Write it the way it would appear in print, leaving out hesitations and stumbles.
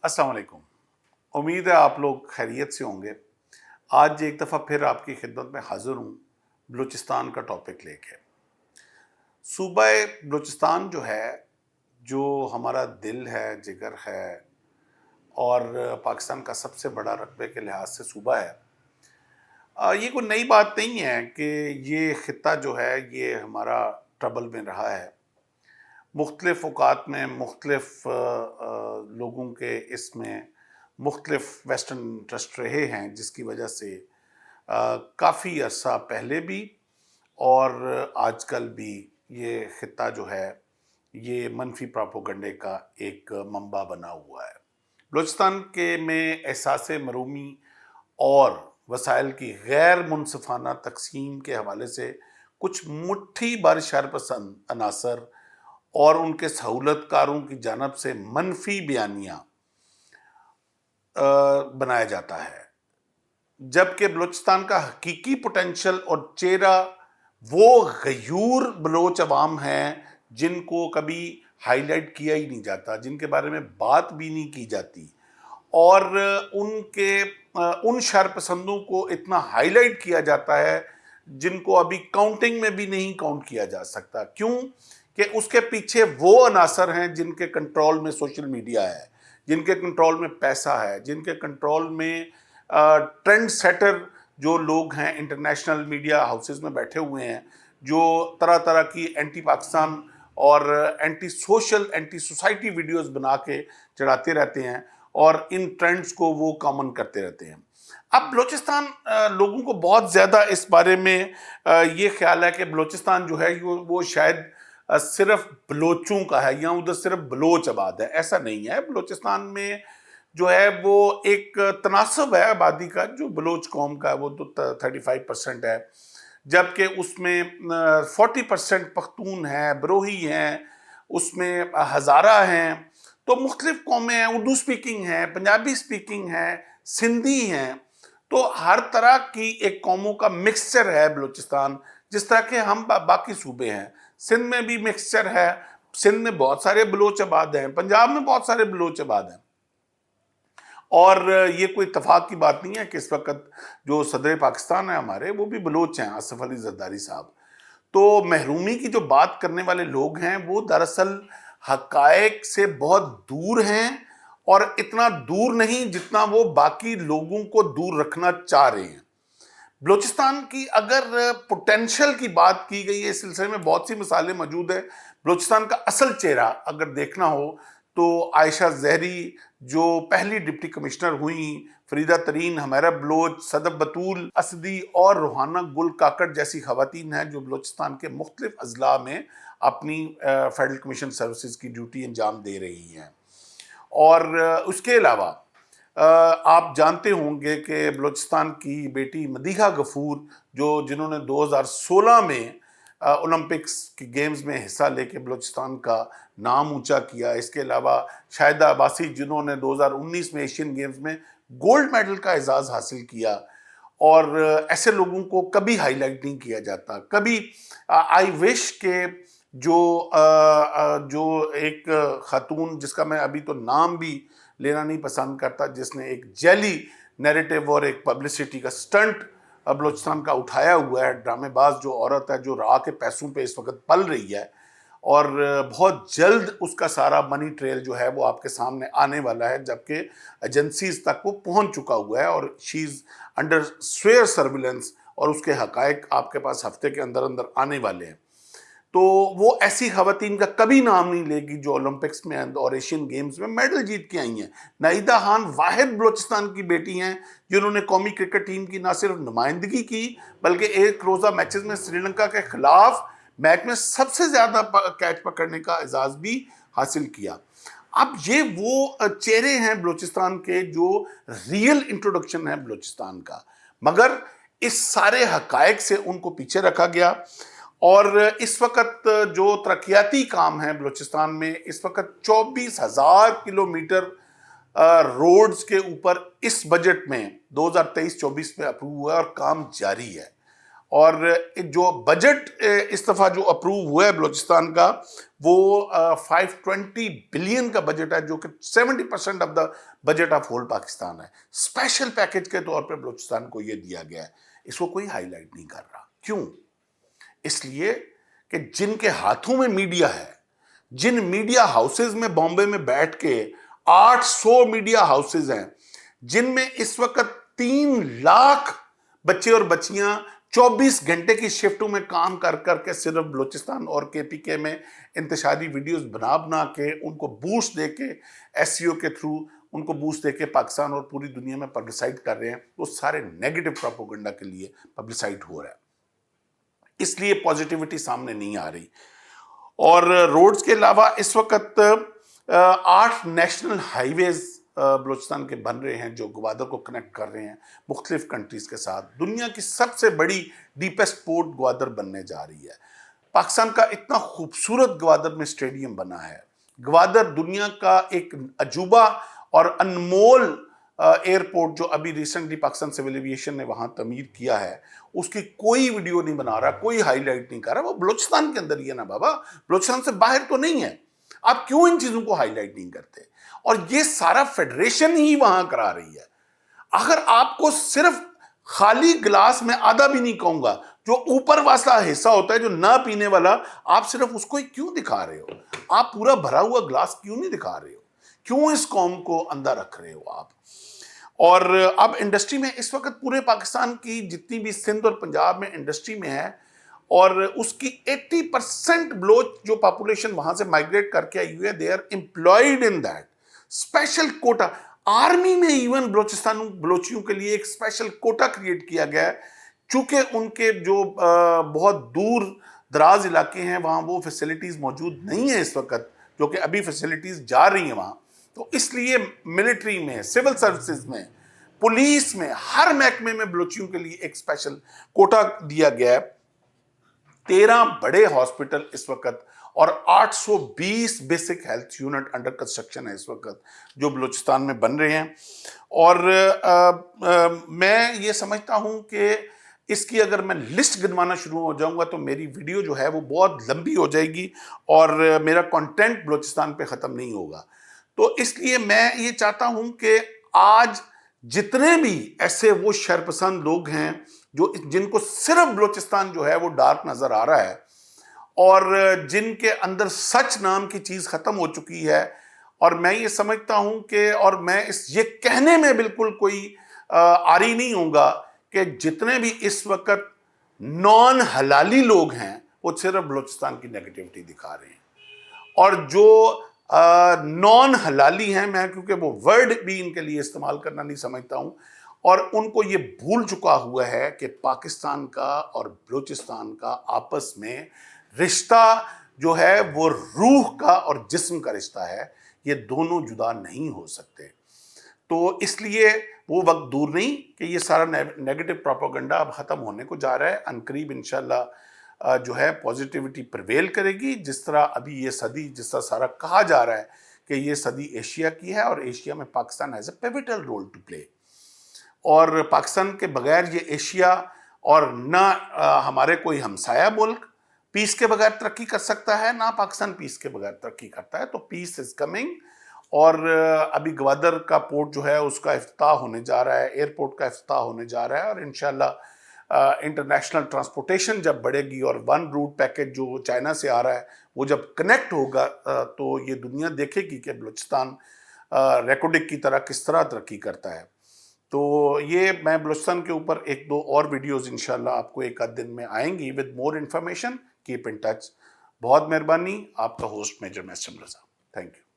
अस्सलाम वालेकुम। उम्मीद है आप लोग खैरियत से होंगे। आज एक दफ़ा फिर आपकी खिदमत में हाज़िर हूँ बलूचिस्तान का टॉपिक लेके। सूबा बलूचिस्तान जो है, जो हमारा दिल है, जिगर है और पाकिस्तान का सबसे बड़ा रकबे के लिहाज से सूबा है। ये कोई नई बात नहीं है कि ये ख़ित्ता जो है ये हमारा ट्रबल में रहा है। मुख्तलिफ़ औक़ात में मुख्तलिफ़ लोगों के इसमें मुख्तलिफ़ वेस्टर्न इंटरेस्ट रहे हैं, जिसकी वजह से काफ़ी अरसा पहले भी और आजकल भी ये ख़ित्ता जो है ये मनफी प्रोपेगेंडे का एक मंबा बना हुआ है। बलूचिस्तान के में एहसास मरूमी और वसाइल की गैर मुनसिफाना तकसीम के हवाले से कुछ मुट्ठी भर शरपसंद अनासर और उनके सहूलतकारों की जानब से मनफी बयानियाँ बनाया जाता है, जबकि बलूचिस्तान का हकीकी पोटेंशल और चेहरा वो गयूर बलोच अवाम हैं जिनको कभी हाईलाइट किया ही नहीं जाता, जिनके बारे में बात भी नहीं की जाती और उन शरपसंदों को इतना हाईलाइट किया जाता है जिनको अभी काउंटिंग में भी नहीं काउंट किया जा सकता। क्यों? कि उसके पीछे वो अनासर हैं जिनके कंट्रोल में सोशल मीडिया है, जिनके कंट्रोल में पैसा है, जिनके कंट्रोल में ट्रेंड सेटर जो लोग हैं इंटरनेशनल मीडिया हाउसेस में बैठे हुए हैं, जो तरह तरह की एंटी पाकिस्तान और anti social anti society videos बना के चढ़ाते रहते हैं और इन ट्रेंड्स को वो कॉमन करते रहते हैं। अब बलूचिस्तान लोगों को बहुत ज़्यादा इस बारे में ये ख्याल है कि बलूचिस्तान जो है वो शायद सिर्फ बलोचों का है या उधर सिर्फ बलोच आबाद है। ऐसा नहीं है। बलूचिस्तान में जो है वो एक तनासब है आबादी का, जो बलोच कौम का है वो तो 35% है, जबकि उसमें 40% पख्तून हैं, बरोही हैं, उसमें हज़ारा हैं। तो मुख्तलिफ कौमें हैं, उर्दू स्पीकिंग हैं, पंजाबी स्पीकिंग हैं, सिंधी हैं। तो हर तरह की एक कौमों का मिक्सचर है बलूचिस्तान, जिस तरह के हम बाकी सूबे हैं। सिंध में भी मिक्सचर है, सिंध में बहुत सारे बलोच आबाद हैं, पंजाब में बहुत सारे बलोच आबाद हैं। और ये कोई इत्तेफाक की बात नहीं है कि इस वक्त जो सदर पाकिस्तान है हमारे, वो भी बलोच हैं, आसिफ अली जरदारी साहब। तो महरूमी की जो बात करने वाले लोग हैं वो दरअसल हकायक से बहुत दूर हैं और इतना दूर नहीं जितना वो बाकी लोगों को दूर रखना चाह रहे हैं। बलूचिस्तान की अगर पोटेंशियल की बात की गई है, इस सिलसिले में बहुत सी मिसालें मौजूद है। बलूचिस्तान का असल चेहरा अगर देखना हो तो आयशा जहरी जो पहली डिप्टी कमिश्नर हुई, फरीदा तरीन, हमेरा बलोच, सदब बतूल असदी और रूहाना गुल काकड़ जैसी खवातीन हैं जो बलूचिस्तान के मुख्तलिफ अजला में अपनी फेडरल कमीशन सर्विसेज की ड्यूटी अंजाम दे रही हैं। और उसके अलावा आप जानते होंगे कि बलूचिस्तान की बेटी मदीहा गफूर जिन्होंने 2016 में ओलंपिक्स के गेम्स में हिस्सा लेके बलूचिस्तान का नाम ऊंचा किया। इसके अलावा शाहिदा अब्बासी जिन्होंने 2019 में एशियन गेम्स में गोल्ड मेडल का एजाज़ हासिल किया। और ऐसे लोगों को कभी हाईलाइट नहीं किया जाता। कभी आई विश के जो एक खातून जिसका मैं अभी तो नाम भी लेना नहीं पसंद करता, जिसने एक जेली नैरेटिव और एक पब्लिसिटी का स्टंट बलूचिस्तान का उठाया हुआ है, ड्रामेबाज जो औरत है जो राह के पैसों पे इस वक्त पल रही है और बहुत जल्द उसका सारा मनी ट्रेल जो है वो आपके सामने आने वाला है, जबकि एजेंसीज तक वो पहुंच चुका हुआ है और she is under swear surveillance और उसके हकायक आपके पास हफ्ते के अंदर अंदर आने वाले हैं। तो वो ऐसी खवातीन का कभी नाम नहीं लेगी जो ओलंपिक्स में और एशियन गेम्स में मेडल जीत के आई हैं। नाहिदा खान वाहिद बलूचिस्तान की बेटी हैं जिन्होंने कौमी क्रिकेट टीम की ना सिर्फ नुमाइंदगी की बल्कि एक रोज़ा मैचेस में श्रीलंका के खिलाफ मैच में सबसे ज़्यादा कैच पकड़ने का एजाज़ भी हासिल किया। अब ये वो चेहरे हैं बलूचिस्तान के जो रियल इंट्रोडक्शन है बलूचिस्तान का, मगर इस सारे हकायक से उनको पीछे रखा गया। और इस वक्त जो तरक्याती काम है बलूचिस्तान में, इस वक्त 24,000 किलोमीटर रोड्स के ऊपर इस बजट में 2023-24 में अप्रूव हुआ और काम जारी है। اور جو بجٹ اس دفعہ جو اپروو ہوا ہے بلوچستان کا وہ 520 بلین کا بجٹ ہے، جو کہ 70% of the budget of whole Pakistan ہے۔ اسپیشل پیکج کے طور پہ بلوچستان کو یہ دیا گیا ہے، اس کو کوئی ہائی لائٹ نہیں کر رہا۔ کیوں؟ اس لیے کہ جن کے ہاتھوں میں میڈیا ہے، جن میڈیا ہاؤسز میں بامبے میں بیٹھ کے 800 میڈیا ہاؤسز ہیں، جن میں اس وقت 3 لاکھ بچے اور بچیاں 24 گھنٹے کی شفٹوں میں کام کر کر کے صرف بلوچستان اور کے پی کے میں انتشاری ویڈیوز بنا کے ان کو بوسٹ دے کے ایس سی او کے تھرو ان کو بوسٹ دے کے پاکستان اور پوری دنیا میں پبلسائٹ کر رہے ہیں، وہ سارے نیگیٹو پروپیگنڈا کے لیے پبلسائٹ ہو رہا ہے، اس لیے پازیٹیوٹی سامنے نہیں آ رہی۔ اور روڈز کے علاوہ اس وقت 8 نیشنل ہائی ویز بلوچستان کے بن رہے ہیں جو گوادر کو کنیکٹ کر رہے ہیں مختلف کنٹریز کے ساتھ۔ دنیا کی سب سے بڑی ڈیپسٹ پورٹ گوادر بننے جا رہی ہے۔ پاکستان کا اتنا خوبصورت گوادر میں اسٹیڈیم بنا ہے۔ گوادر دنیا کا ایک عجوبہ اور انمول ایئرپورٹ جو ابھی ریسنٹلی پاکستان سول ایویشن نے وہاں تعمیر کیا ہے، اس کی کوئی ویڈیو نہیں بنا رہا، کوئی ہائی لائٹ نہیں کر رہا۔ وہ بلوچستان کے اندر ہی ہے نا بابا، بلوچستان سے باہر تو نہیں ہے۔ آپ کیوں ان چیزوں کو ہائی لائٹ نہیں کرتے؟ اور یہ سارا فیڈریشن ہی وہاں کرا رہی ہے۔ اگر آپ کو صرف خالی گلاس میں آدھا بھی نہیں کہوں گا، جو اوپر والا حصہ ہوتا ہے جو نہ پینے والا، آپ صرف اس کو ہی کیوں دکھا رہے ہو؟ آپ پورا بھرا ہوا گلاس کیوں نہیں دکھا رہے ہو؟ کیوں اس قوم کو اندھا رکھ رہے ہو آپ؟ اور اب انڈسٹری میں اس وقت پورے پاکستان کی جتنی بھی سندھ اور پنجاب میں انڈسٹری میں ہے، اور اس کی 80% بلوچ جو پاپولیشن وہاں سے مائگریٹ کر کے آئی ہوئی ہے، they are employed in that special quota. Army میں ایون بلوچیوں کے لیے ایک اسپیشل کوٹا کریٹ کیا گیا ہے، چونکہ ان کے جو بہت دور دراز علاقے ہیں وہاں وہ فیسلٹیز موجود نہیں ہیں اس وقت، جو کہ ابھی فیسلٹیز جا رہی ہیں وہاں، تو اس لیے ملٹری میں، سول سروسز میں، پولیس میں، ہر محکمے میں بلوچیوں کے لیے ایک اسپیشل کوٹا دیا گیا ہے۔ 13 بڑے ہاسپٹل اس وقت اور 820 basic health unit under construction ہے اس وقت جو بلوچستان میں بن رہے ہیں۔ اور میں یہ سمجھتا ہوں کہ اس کی اگر میں لسٹ گنوانا شروع ہو جاؤں گا تو میری ویڈیو جو ہے وہ بہت لمبی ہو جائے گی اور میرا کنٹینٹ بلوچستان پہ ختم نہیں ہوگا۔ تو اس لیے میں یہ چاہتا ہوں کہ آج جتنے بھی ایسے وہ شرپسند لوگ ہیں جن کو صرف بلوچستان جو ہے وہ ڈارک نظر آ رہا ہے، اور جن کے اندر سچ نام کی چیز ختم ہو چکی ہے، اور میں یہ سمجھتا ہوں کہ، اور میں یہ کہنے میں بالکل کوئی آری نہیں ہوں گا کہ جتنے بھی اس وقت نان حلالی لوگ ہیں وہ صرف بلوچستان کی نیگیٹیوٹی دکھا رہے ہیں، اور جو نان حلالی ہیں، میں کیونکہ وہ ورڈ بھی ان کے لیے استعمال کرنا نہیں سمجھتا ہوں، اور ان کو یہ بھول چکا ہوا ہے کہ پاکستان کا اور بلوچستان کا آپس میں رشتہ جو ہے وہ روح کا اور جسم کا رشتہ ہے، یہ دونوں جدا نہیں ہو سکتے۔ تو اس لیے وہ وقت دور نہیں کہ یہ سارا نیگیٹو پروپیگنڈا اب ختم ہونے کو جا رہا ہے۔ عنقریب انشاءاللہ جو ہے پازیٹیوٹی پریویل کرے گی، جس طرح ابھی یہ صدی، جس طرح سارا کہا جا رہا ہے کہ یہ صدی ایشیا کی ہے اور ایشیا میں Pakistan has a pivotal role to play, اور پاکستان کے بغیر یہ ایشیا اور نہ ہمارے کوئی ہمسایہ ملک پیس کے بغیر ترقی کر سکتا ہے، نہ پاکستان پیس کے بغیر ترقی کرتا ہے۔ تو پیس از کمنگ، اور ابھی گوادر کا پورٹ جو ہے اس کا افتتاح ہونے جا رہا ہے، ایئرپورٹ کا افتتاح ہونے جا رہا ہے، اور انشاءاللہ انٹرنیشنل ٹرانسپورٹیشن جب بڑھے گی اور 1 روٹ پیکج جو چائنا سے آ رہا ہے وہ جب کنیکٹ ہوگا تو یہ دنیا دیکھے گی کہ بلوچستان ریکوڈک کی طرح کس طرح ترقی کرتا ہے۔ تو یہ میں بلوچستان کے اوپر 1-2 اور ویڈیوز انشاءاللہ آپ کو ایک آدھ دن میں آئیں گی with more information. Keep in touch. بہت مہربانی، آپ کا host major Mohsin Raza. Thank you.